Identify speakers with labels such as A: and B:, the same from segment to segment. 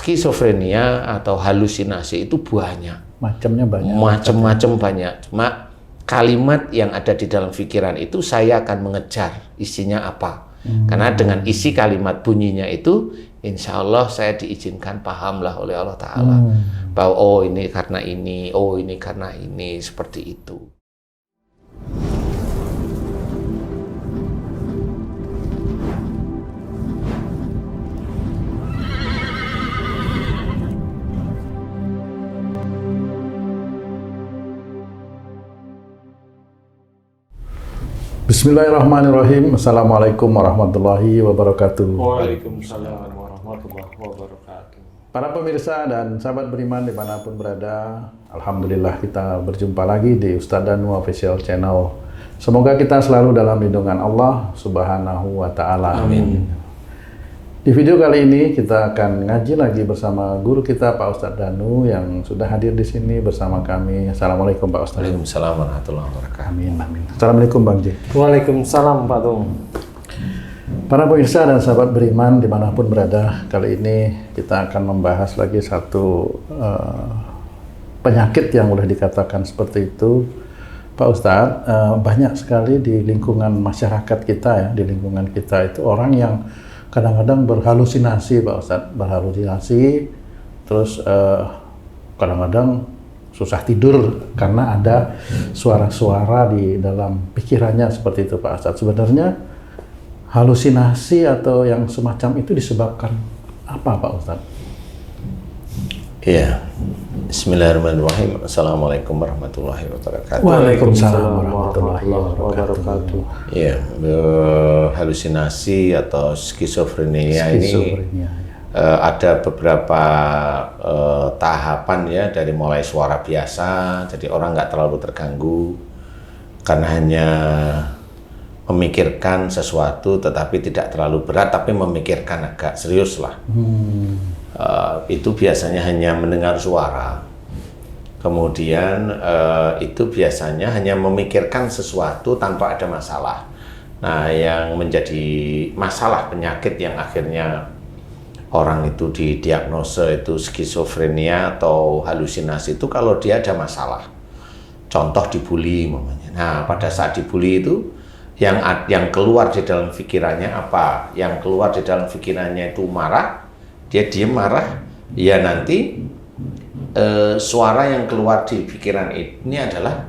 A: skizofrenia atau halusinasi itu banyak.
B: Macamnya banyak.
A: Macam-macam banyak. Cuma kalimat yang ada di dalam pikiran itu saya akan mengejar isinya apa. Karena dengan isi kalimat bunyinya itu, insya Allah saya diizinkan pahamlah oleh Allah Ta'ala. Bahwa oh ini karena ini, oh ini karena ini, seperti itu.
B: Bismillahirrahmanirrahim. Assalamualaikum warahmatullahi wabarakatuh.
C: Waalaikumsalam warahmatullahi wabarakatuh.
B: Para pemirsa dan sahabat beriman dimanapun berada, Alhamdulillah kita berjumpa lagi di Ustadz Danu Official Channel. Semoga kita selalu dalam lindungan Allah Subhanahu wa Ta'ala.
A: Amin.
B: Di video kali ini kita akan ngaji lagi bersama guru kita Pak Ustadz Danu yang sudah hadir di sini bersama kami. Assalamualaikum Pak Ustadz.
A: Waalaikumsalam warahmatullahi wabarakatuh.
B: Amin, amin. Assalamualaikum Bang J.
C: Waalaikumsalam Pak Tung.
B: Para pemirsa dan sahabat beriman dimanapun berada, kali ini kita akan membahas lagi satu penyakit yang boleh dikatakan seperti itu. Pak Ustadz, banyak sekali di lingkungan masyarakat kita ya, di lingkungan kita itu orang yang kadang-kadang berhalusinasi Pak Ustadz, berhalusinasi, terus kadang-kadang susah tidur karena ada suara-suara di dalam pikirannya seperti itu Pak Ustadz. Sebenarnya halusinasi atau yang semacam itu disebabkan apa Pak Ustadz?
A: Iya. Bismillahirrahmanirrahim. Assalamualaikum warahmatullahi wabarakatuh.
B: Waalaikumsalam warahmatullahi wabarakatuh.
A: Iya, halusinasi atau skizofrenia ini ada beberapa tahapan ya, dari mulai suara biasa, jadi orang nggak terlalu terganggu karena hanya memikirkan sesuatu tetapi tidak terlalu berat, tapi memikirkan agak serius lah. Itu biasanya hanya mendengar suara, kemudian itu biasanya hanya memikirkan sesuatu tanpa ada masalah. Nah, yang menjadi masalah penyakit yang akhirnya orang itu didiagnosa itu skizofrenia atau halusinasi itu kalau dia ada masalah. Contoh dibully umpamanya. Nah, pada saat dibully itu yang keluar di dalam pikirannya apa? Yang keluar di dalam pikirannya itu marah. Dia diem marah, ya nanti suara yang keluar di pikiran ini adalah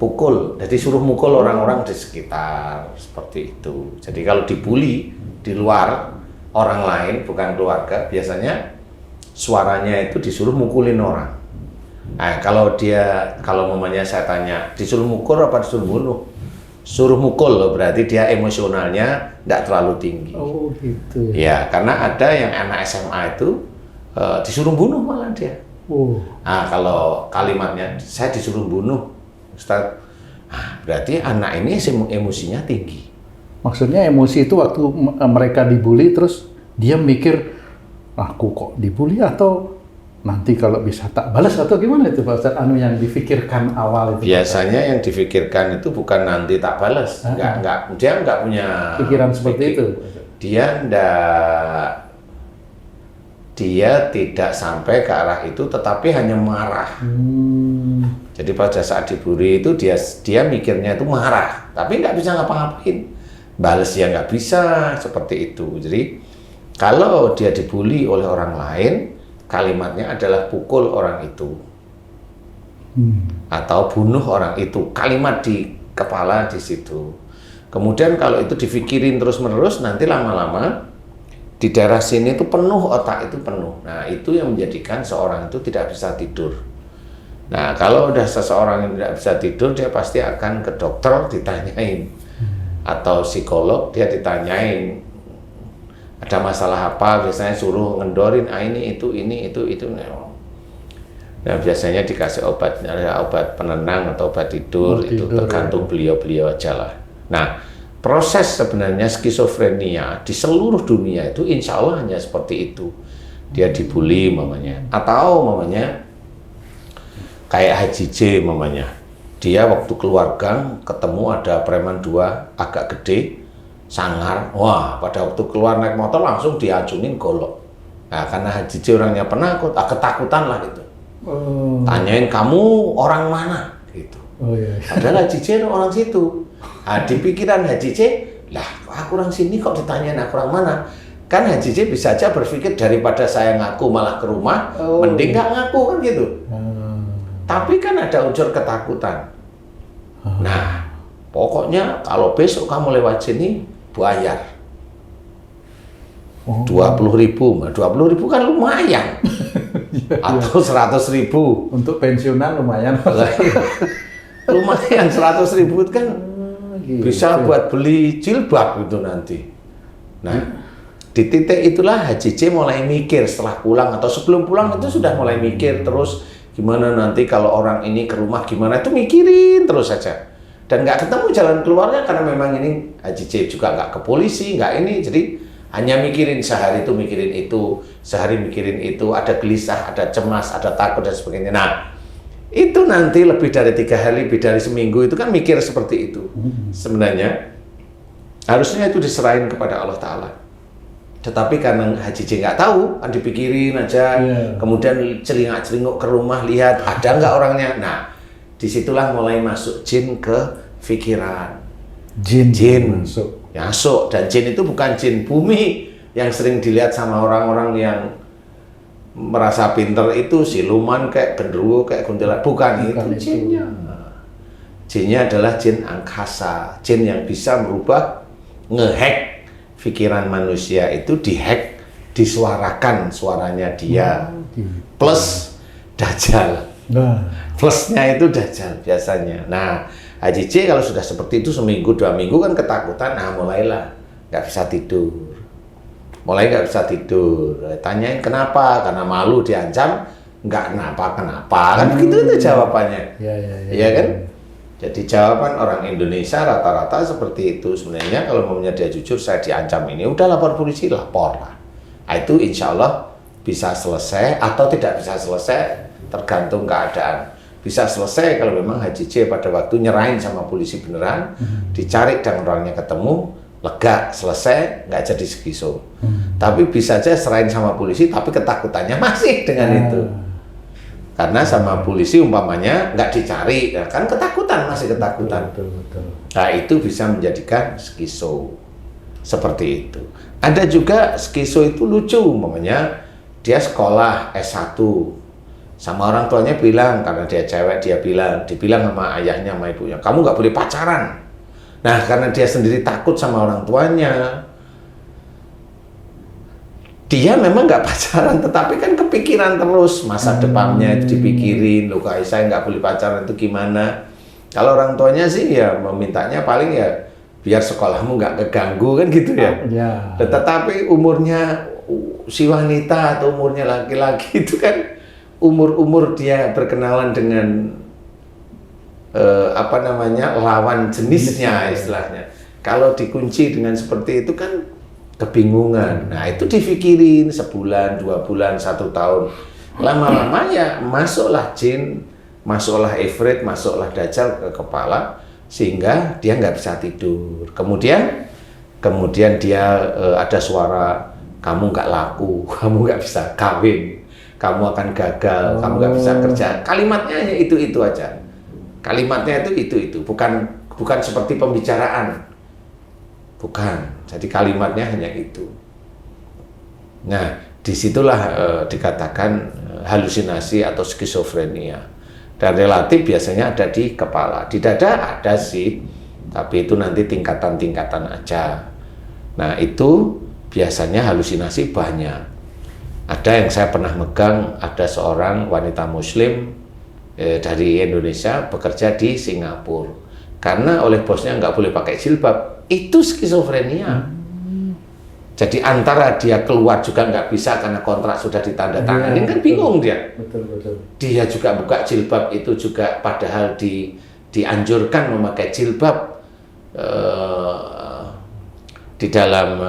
A: pukul. Jadi suruh mukul orang-orang di sekitar, seperti itu. Jadi kalau dibully di luar orang lain, bukan keluarga, biasanya suaranya itu disuruh mukulin orang. Nah, kalau mamanya saya tanya, disuruh mukul apa disuruh bunuh? Suruh mukul loh, berarti dia emosionalnya tidak terlalu tinggi.
B: Oh gitu.
A: Ya, karena ada yang anak SMA itu disuruh bunuh malah dia. Nah, kalau kalimatnya saya disuruh bunuh, Ustaz, berarti anak ini emosinya tinggi.
B: Maksudnya emosi itu waktu mereka dibully terus dia mikir, aku kok dibully atau nanti kalau bisa tak balas atau gimana itu Pak Ustadz? Yang difikirkan awal itu.
A: Biasanya yang difikirkan itu bukan nanti tak balas, dia nggak punya
B: pikiran seperti itu.
A: Dia tidak sampai ke arah itu, tetapi hanya marah. Jadi pada saat dibully itu dia mikirnya itu marah, tapi nggak bisa ngapa-ngapain, balas ya nggak bisa, seperti itu. Jadi kalau dia dibully oleh orang lain, kalimatnya adalah pukul orang itu atau bunuh orang itu, kalimat di kepala di situ. Kemudian kalau itu dipikirin terus-menerus, nanti lama-lama di daerah sini itu penuh, otak itu penuh. Nah, itu yang menjadikan seorang itu tidak bisa tidur. Nah, kalau udah seseorang yang tidak bisa tidur, dia pasti akan ke dokter ditanyain, atau psikolog dia ditanyain ada masalah apa, biasanya suruh ngendorin ini itu. Nah, biasanya dikasih obat, ada obat penenang atau obat tidur, itu tergantung beliau-beliau aja lah. Nah, proses sebenarnya skizofrenia di seluruh dunia itu insya Allah hanya seperti itu. Dia dibully mamanya, atau mamanya kayak Haji J mamanya. Dia waktu keluar gang ketemu ada preman dua agak gede, sangar, wah pada waktu keluar naik motor langsung diacungin golok. Nah, karena Haji J orangnya penakut, ketakutan lah gitu.
B: Oh.
A: Tanyain kamu orang mana gitu.
B: Oh iya.
A: Padahal Haji J orang situ. Nah, di pikiran Haji J, lah aku orang sini kok ditanyain aku orang mana? Kan Haji J bisa aja berpikir daripada saya ngaku malah ke rumah, mending nggak ngaku kan gitu. Tapi kan ada unsur ketakutan. Nah, pokoknya kalau besok kamu lewat sini, bayar. 20.000, 20.000 kan lumayan. Atau 100.000.
B: Untuk pensiunan lumayan.
A: Lumayan 100.000 itu kan
B: Gitu.
A: bisa buat beli jilbab itu nanti. Nah, di titik itulah Haji J mulai mikir setelah pulang atau sebelum pulang itu sudah mulai mikir terus gimana nanti kalau orang ini ke rumah gimana, itu mikirin terus saja. Dan nggak ketemu jalan keluarnya karena memang ini Haji J juga nggak ke polisi, nggak ini, jadi hanya mikirin sehari itu mikirin itu, sehari mikirin itu, ada gelisah, ada cemas, ada takut dan sebagainya. Nah, itu nanti lebih dari 3 hari, lebih dari seminggu itu kan mikir seperti itu. Sebenarnya harusnya itu diserahin kepada Allah Ta'ala. Tetapi karena Haji J nggak tahu, kan dipikirin aja, kemudian celingak-celinguk ke rumah, lihat ada nggak orangnya. Nah, disitulah mulai masuk jin ke pikiran. Jin masuk. Dan jin itu bukan jin bumi yang sering dilihat sama orang-orang yang merasa pinter itu, siluman kayak genderuwo kayak kuntilanak, bukan itu jinnya. Jinnya adalah jin angkasa, jin yang bisa merubah, ngehack pikiran manusia itu, dihack, disuarakan suaranya dia, plus dajjal. Plusnya itu dajjal biasanya. Nah, Haji J kalau sudah seperti itu seminggu 2 minggu kan ketakutan, nah mulailah nggak bisa tidur. Mulai nggak bisa tidur, tanyain kenapa, karena malu diancam, nggak kenapa, kan begitu itu jawabannya, ya kan? Jadi jawaban orang Indonesia rata-rata seperti itu. Sebenarnya kalau maunya dia jujur, saya diancam ini, udah lapor polisi, lapor lah. Nah, itu insya Allah bisa selesai atau tidak bisa selesai, tergantung keadaan. Bisa selesai kalau memang Haji J pada waktu nyerahin sama polisi beneran, dicari dan orangnya ketemu, lega, selesai, nggak jadi skizo. Tapi bisa aja serahin sama polisi, tapi ketakutannya masih dengan itu. Karena sama polisi umpamanya nggak dicari, ya kan ketakutan, masih ketakutan.
B: Betul.
A: Nah, itu bisa menjadikan skizo. Seperti itu. Ada juga skizo itu lucu, umpamanya dia sekolah S1. Sama orang tuanya bilang, karena dia cewek, dibilang sama ayahnya, sama ibunya, kamu nggak boleh pacaran. Nah, karena dia sendiri takut sama orang tuanya, dia memang nggak pacaran, tetapi kan kepikiran terus masa depannya dipikirin, loh kak saya nggak boleh pacaran itu gimana. Kalau orang tuanya sih ya memintanya paling ya biar sekolahmu nggak keganggu kan gitu ya. Tetapi umurnya si wanita atau umurnya laki-laki itu kan umur dia berkenalan dengan lawan jenisnya istilahnya. Kalau dikunci dengan seperti itu kan kebingungan. Nah, itu dipikirin sebulan, 2 bulan, 1 tahun. Lama-lama ya masuklah jin, masuklah ifrit, masuklah dajjal ke kepala sehingga dia nggak bisa tidur. Kemudian dia ada suara, kamu nggak laku, kamu nggak bisa kawin, kamu akan gagal, kamu nggak bisa kerja. Kalimatnya hanya itu aja. Kalimatnya itu, bukan seperti pembicaraan, bukan. Jadi kalimatnya hanya itu. Nah, disitulah dikatakan halusinasi atau skizofrenia. Dan relatif biasanya ada di kepala, di dada ada sih, tapi itu nanti tingkatan-tingkatan aja. Nah, itu biasanya halusinasi banyak. Ada yang saya pernah megang, ada seorang wanita Muslim dari Indonesia bekerja di Singapura. Karena oleh bosnya nggak boleh pakai jilbab, itu skizofrenia. Jadi antara dia keluar juga nggak bisa karena kontrak sudah ditandatangani, kan bingung dia.
B: Betul.
A: Dia juga buka jilbab itu juga padahal dianjurkan memakai jilbab di dalam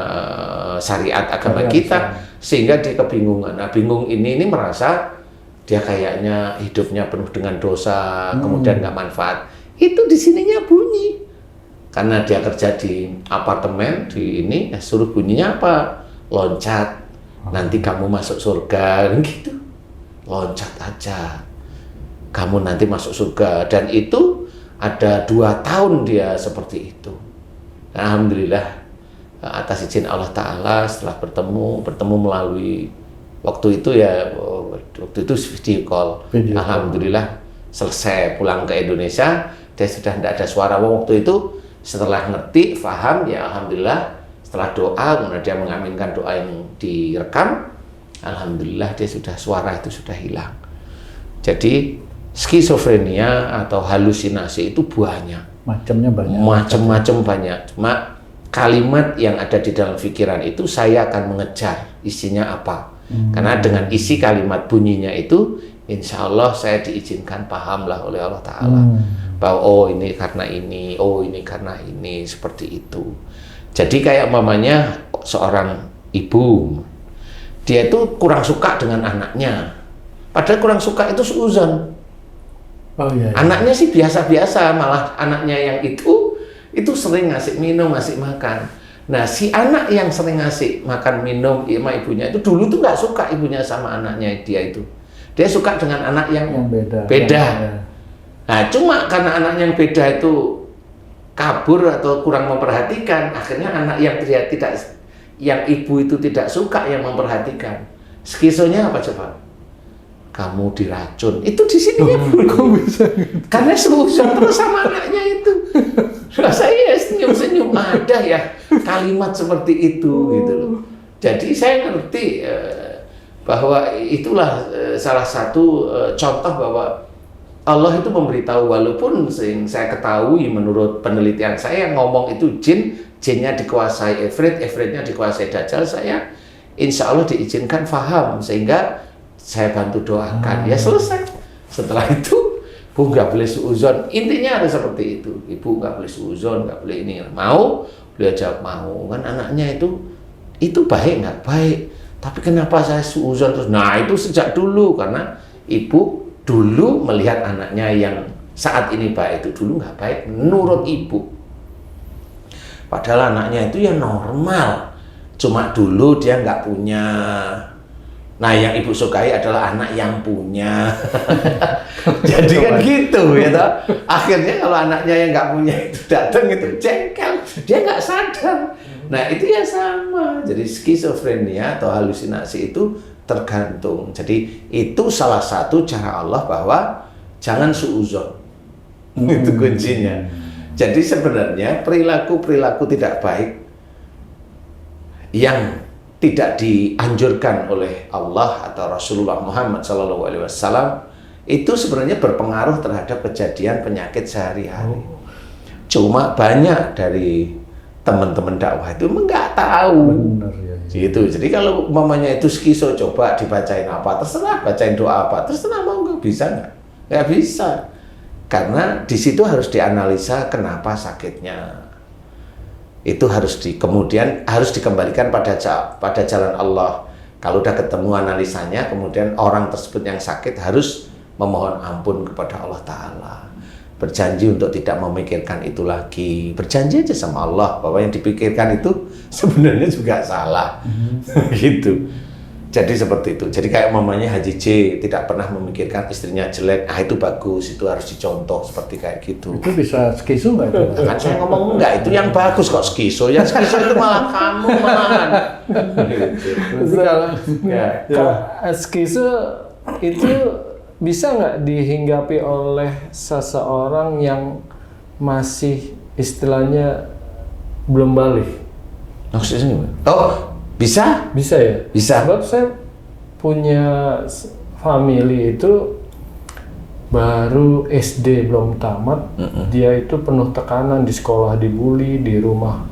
A: syariat agama kita. Sehingga dia kebingungan. Nah, bingung ini merasa dia kayaknya hidupnya penuh dengan dosa, kemudian nggak manfaat. Itu di sininya bunyi. Karena dia kerja di apartemen, di ini, suruh bunyinya apa? Loncat. nanti kamu masuk surga, gitu. Loncat aja, kamu nanti masuk surga. Dan itu ada 2 tahun dia seperti itu. Alhamdulillah, atas izin Allah Ta'ala, setelah bertemu melalui waktu itu video call. Alhamdulillah selesai pulang ke Indonesia, dia sudah tidak ada suara. Waktu itu setelah ngerti, paham, ya alhamdulillah, setelah doa, kemudian dia mengaminkan doa yang direkam, alhamdulillah dia suara itu sudah hilang. Jadi skizofrenia atau halusinasi itu banyak. Macam-macam banyak. Cuma kalimat yang ada di dalam pikiran itu saya akan mengejar isinya apa. Karena dengan isi kalimat bunyinya itu, insya Allah saya diizinkan pahamlah oleh Allah Ta'ala. Bahwa oh ini karena ini, oh ini karena ini, seperti itu. Jadi kayak mamanya seorang ibu, dia itu kurang suka dengan anaknya. Padahal kurang suka itu suuzon. Anaknya sih biasa-biasa, malah anaknya yang itu sering ngasih minum, ngasih makan. Nah, si anak yang sering ngasih makan minum sama ibunya itu dulu tuh nggak suka ibunya sama anaknya dia itu. Dia suka dengan anak yang beda. Nah, cuma karena anak yang beda itu kabur atau kurang memperhatikan, akhirnya anak yang yang ibu itu tidak suka yang memperhatikan. Skizonya apa coba? Kamu diracun. Itu di sini ya, kok bisa gitu? Karena suuzon terus sama anaknya itu. Saya senyum-senyum, ada ya kalimat seperti itu gitu loh. Jadi saya ngerti bahwa itulah salah satu contoh bahwa Allah itu memberitahu, walaupun saya ketahui menurut penelitian saya yang ngomong itu jinnya dikuasai ifritnya dikuasai dajjal, saya insya Allah diizinkan faham sehingga saya bantu doakan, ya selesai. Setelah itu, Bu nggak boleh suuzon, intinya ada seperti itu. Ibu nggak boleh suuzon, nggak boleh ini. Mau, beliau jawab mau. Kan anaknya itu baik nggak baik. Tapi kenapa saya suuzon terus? Nah itu sejak dulu, karena ibu dulu melihat anaknya yang saat ini baik itu dulu nggak baik, menurut ibu. Padahal anaknya itu ya normal, cuma dulu dia nggak punya. Nah, yang ibu sukai adalah anak yang punya. Jadi kan gitu ya toh. Akhirnya kalau anaknya yang nggak punya itu datang itu jengkel, dia nggak sadar. Nah itu ya sama. Jadi skizofrenia atau halusinasi itu tergantung. Jadi itu salah satu cara Allah bahwa jangan suuzon. Itu kuncinya. Jadi sebenarnya perilaku tidak baik yang tidak dianjurkan oleh Allah atau Rasulullah Muhammad SAW itu sebenarnya berpengaruh terhadap kejadian penyakit sehari-hari. Cuma banyak dari teman-teman dakwah itu nggak tahu.
B: Benar, ya.
A: Gitu. Jadi kalau mamanya itu skizo, coba dibacain apa, terserah, bacain doa apa, terserah, mau nggak bisa nggak? Nggak bisa. Karena di situ harus dianalisa kenapa sakitnya. Itu kemudian harus dikembalikan pada jalan Allah. Kalau udah ketemu analisanya, kemudian orang tersebut yang sakit harus memohon ampun kepada Allah Ta'ala. Berjanji untuk tidak memikirkan itu lagi. Berjanji aja sama Allah bahwa yang dipikirkan itu sebenarnya juga salah. Gitu. Jadi seperti itu. Jadi kayak mamanya Haji J tidak pernah memikirkan istrinya jelek. Ah itu bagus, itu harus dicontoh seperti kayak gitu.
B: Itu bisa skizo nggak itu?
A: Kan saya ngomong enggak, itu yang bagus kok skizo. Yang skizo itu malah kamu malahan.
C: Skizo itu bisa nggak dihinggapi oleh seseorang yang masih istilahnya belum balik?
A: Maksudnya gimana? Oh, bisa?
C: Bisa ya?
A: Bisa.
C: Sebab saya punya family itu baru SD belum tamat, dia itu penuh tekanan di sekolah, dibully, di rumah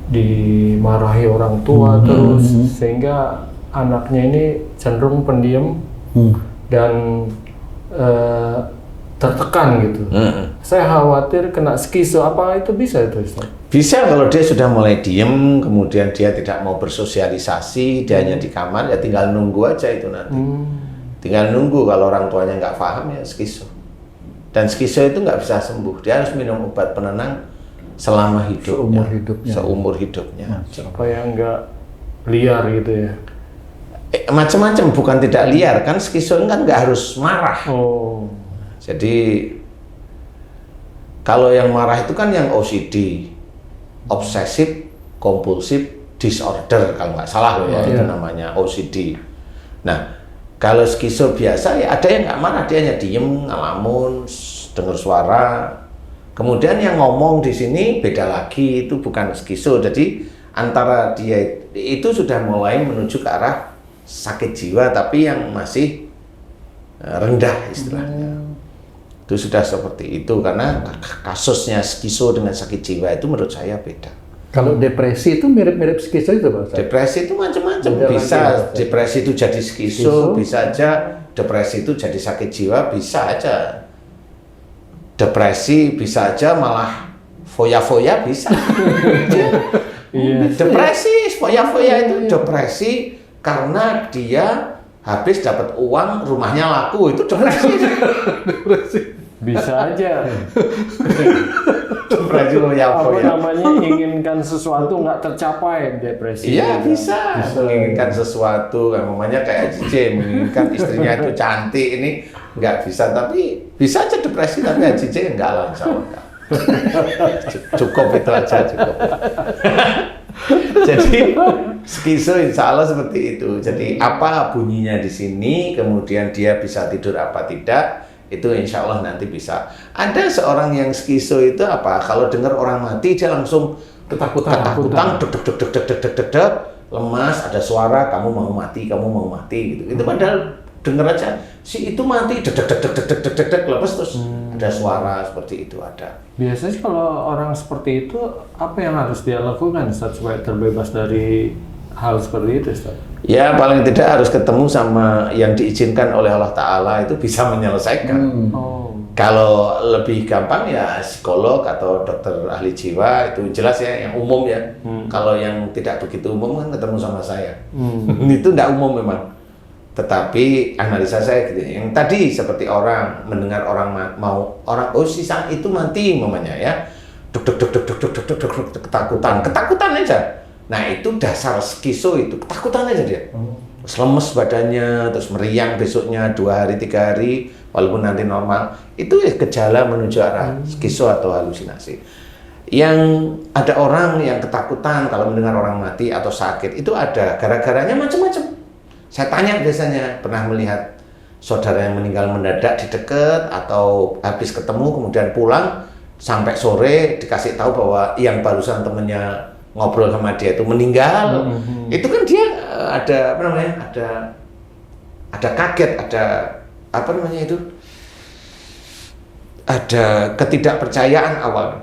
C: dimarahi orang tua terus, sehingga anaknya ini cenderung pendiam dan tertekan gitu. Saya khawatir kena skizo, apa itu bisa itu Ustaz?
A: Bisa kalau dia sudah mulai diem, kemudian dia tidak mau bersosialisasi, dia hanya di kamar, ya tinggal nunggu aja itu nanti. Tinggal nunggu, kalau orang tuanya nggak paham ya skizo. Dan skizo itu nggak bisa sembuh, dia harus minum obat penenang selama hidupnya.
B: Seumur hidupnya.
A: Seumur hidupnya.
C: Supaya nggak liar gitu ya?
A: macam-macam, bukan tidak liar kan. Skizo kan nggak harus marah. Jadi kalau yang marah itu kan yang OCD, obsesif kompulsif disorder kalau nggak salah loh ya, itu namanya OCD. Nah, kalau skizo biasa ya ada yang nggak marah, dia hanya diem, ngelamun, dengar suara. Kemudian yang ngomong di sini beda lagi, itu bukan skizo. Jadi antara dia itu sudah mulai menuju ke arah sakit jiwa, tapi yang masih rendah istilahnya. Itu sudah seperti itu, karena kasusnya skizo dengan sakit jiwa itu menurut saya beda.
B: Kalau depresi itu mirip-mirip skizo itu Pak Ustaz?
A: Depresi itu macam-macam, bisa depresi itu jadi skizo, bisa aja depresi itu jadi sakit jiwa, bisa aja depresi, bisa aja malah foya-foya, bisa. Depresi, foya-foya itu depresi karena dia habis dapat uang, rumahnya laku, itu depresi.
C: Bisa aja.
A: Depresi foya-foya.
C: Apa namanya, inginkan sesuatu nggak tercapai, depresi.
A: Iya bisa menginginkan sesuatu, namanya kayak JJ menginginkan istrinya itu cantik, ini nggak bisa, tapi bisa aja depresi, tapi JJ enggak lah, insya Allah. Cukup itu aja, cukup. Jadi skizo insya Allah seperti itu. Jadi apa bunyinya di sini, kemudian dia bisa tidur apa tidak, itu insya Allah nanti bisa. Ada seorang yang skizo itu apa? Kalau dengar orang mati dia langsung ketakutan, deg, lemas, ada suara kamu mau mati gitu. Itu padahal dengar aja si itu mati, deg, lepas terus ada suara seperti itu ada.
C: Biasanya kalau orang seperti itu apa yang harus dia lakukan Ustaz supaya terbebas dari hal seperti itu Ustaz?
A: Ya paling tidak harus ketemu sama yang diizinkan oleh Allah Ta'ala, itu bisa menyelesaikan. Kalau lebih gampang ya psikolog atau dokter ahli jiwa, itu jelas ya, yang umum ya. Kalau yang tidak begitu umum kan ketemu sama saya. Itu tidak umum memang. Tetapi analisa saya gitu, yang tadi seperti orang mendengar orang si sang itu mati mamanya ya, ketakutan aja. Nah itu dasar skizo, itu ketakutan aja dia, lemes badannya, terus meriang besoknya 2 hari 3 hari, walaupun nanti normal. Itu ya gejala menuju arah skizo atau halusinasi. Yang ada orang yang ketakutan kalau mendengar orang mati atau sakit, itu ada gara-garanya macam-macam. Saya tanya biasanya, pernah melihat saudara yang meninggal mendadak di dekat, atau habis ketemu kemudian pulang sampai sore dikasih tahu bahwa yang barusan temennya ngobrol sama dia itu meninggal. Itu kan dia ada apa namanya, ada kaget, ada apa namanya itu, ada ketidakpercayaan awal.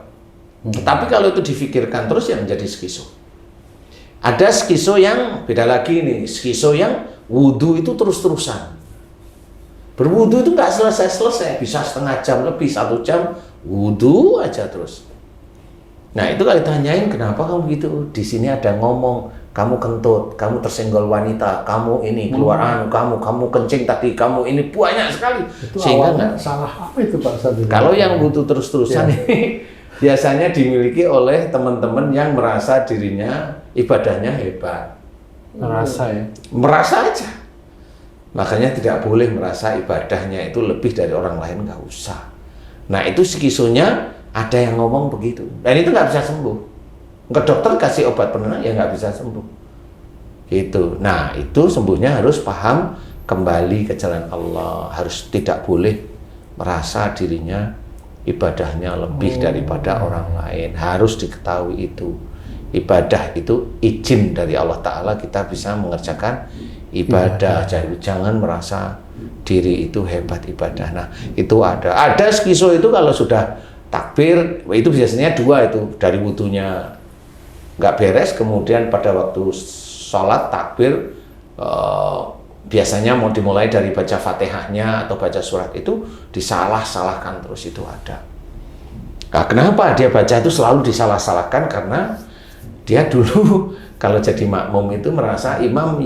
A: Tapi kalau itu difikirkan terus ya menjadi skizo. Ada skizo yang beda lagi nih, skizo yang wudhu itu terus-terusan. Berwudhu itu nggak selesai-selesai, bisa setengah jam lebih, 1 jam wudhu aja terus. Nah itu kalau ditanyain kenapa kamu gitu, di sini ada ngomong kamu kentut, kamu tersenggol wanita, kamu ini keluar kamu kencing tadi, kamu ini banyak sekali.
B: Itu
A: sehingga
B: awalnya salah apa itu Pak Ustaz?
A: Kalau yang wudhu terus-terusan ini biasanya dimiliki oleh teman-teman yang merasa dirinya ibadahnya hebat. Merasa aja. Makanya tidak boleh merasa ibadahnya itu lebih dari orang lain, nggak usah. Nah itu skizonya ada yang ngomong begitu, dan itu nggak bisa sembuh. Ke dokter kasih obat penenang ya nggak bisa sembuh. Gitu. Nah itu sembuhnya harus paham kembali ke jalan Allah, harus tidak boleh merasa dirinya ibadahnya lebih daripada orang lain. Harus diketahui itu. Ibadah itu izin dari Allah Ta'ala, kita bisa mengerjakan ibadah. Jangan merasa diri itu hebat ibadah. Nah itu ada skizo itu kalau sudah takbir, itu biasanya 2 itu, dari wudunya nggak beres, kemudian pada waktu sholat takbir biasanya mau dimulai dari baca fatihahnya atau baca surat itu disalah-salahkan terus, itu ada. Nah, kenapa dia baca itu selalu disalah-salahkan? Karena dia dulu kalau jadi makmum itu merasa imam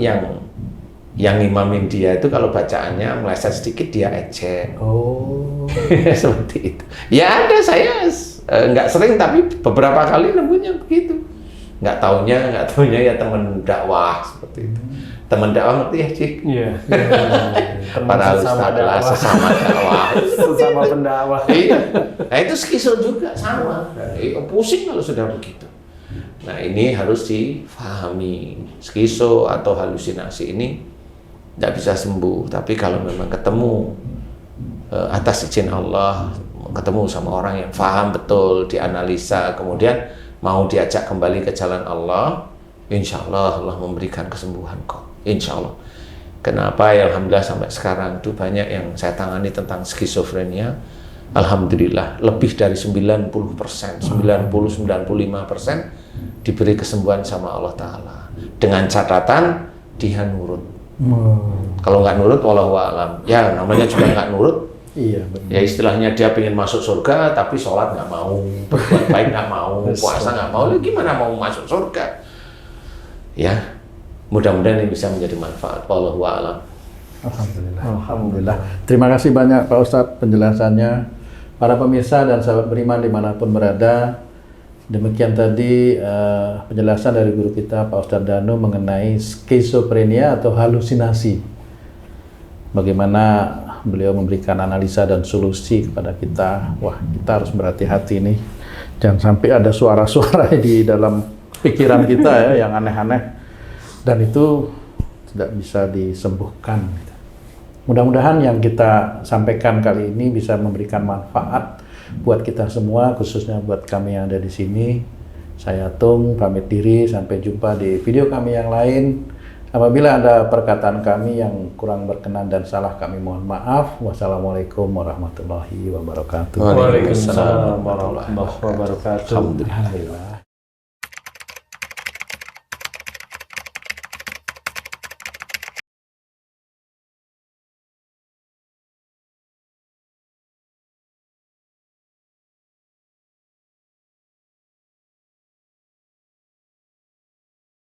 A: yang imamin dia itu kalau bacaannya meleset sedikit dia ejek. Seperti itu. Ya ada, saya nggak sering tapi beberapa kali nemunya begitu. Nggak taunya ya teman dakwah seperti itu. Teman dakwah ngerti ya, Cik?
C: Iya.
A: Para ustadz adalah sesama dakwah.
C: Sesama pendakwah.
A: Iya. Nah itu skizo juga sama. Pusing kalau sudah begitu. Nah ini harus difahami. Skizo atau halusinasi ini tidak bisa sembuh. Tapi kalau memang ketemu atas izin Allah, ketemu sama orang yang paham betul, dianalisa, kemudian mau diajak kembali ke jalan Allah, insya Allah Allah memberikan kesembuhan kok. Insya Allah. Kenapa ya alhamdulillah sampai sekarang itu banyak yang saya tangani tentang skizofrenia. Alhamdulillah lebih dari 90%, 90-95% diberi kesembuhan sama Allah Ta'ala. Dengan catatan dia nurut. Kalau nggak nurut, wallahu a'lam. Ya namanya juga nggak nurut.
B: Iya, benar.
A: Ya istilahnya dia pengen masuk surga tapi sholat nggak mau, berbuat baik nggak mau, puasa nggak mau, gimana mau masuk surga? Ya, mudah-mudahan ini bisa menjadi manfaat. Wallahu a'lam.
B: Alhamdulillah. Alhamdulillah. Terima kasih banyak Pak Ustadz penjelasannya. Para pemirsa dan sahabat beriman dimanapun berada, demikian tadi penjelasan dari guru kita Pak Ustadz Danu mengenai skizofrenia atau halusinasi. Bagaimana beliau memberikan analisa dan solusi kepada kita. Wah, kita harus berhati-hati nih. Jangan sampai ada suara-suara di dalam pikiran kita ya yang aneh-aneh. Dan itu tidak bisa disembuhkan. Mudah-mudahan yang kita sampaikan kali ini bisa memberikan manfaat buat kita semua, khususnya buat kami yang ada di sini. Saya Tung pamit diri, sampai jumpa di video kami yang lain. Apabila ada perkataan kami yang kurang berkenan dan salah, kami mohon maaf. Wassalamualaikum warahmatullahi wabarakatuh.
C: Waalaikumsalam warahmatullahi wabarakatuh.
A: Alhamdulillah.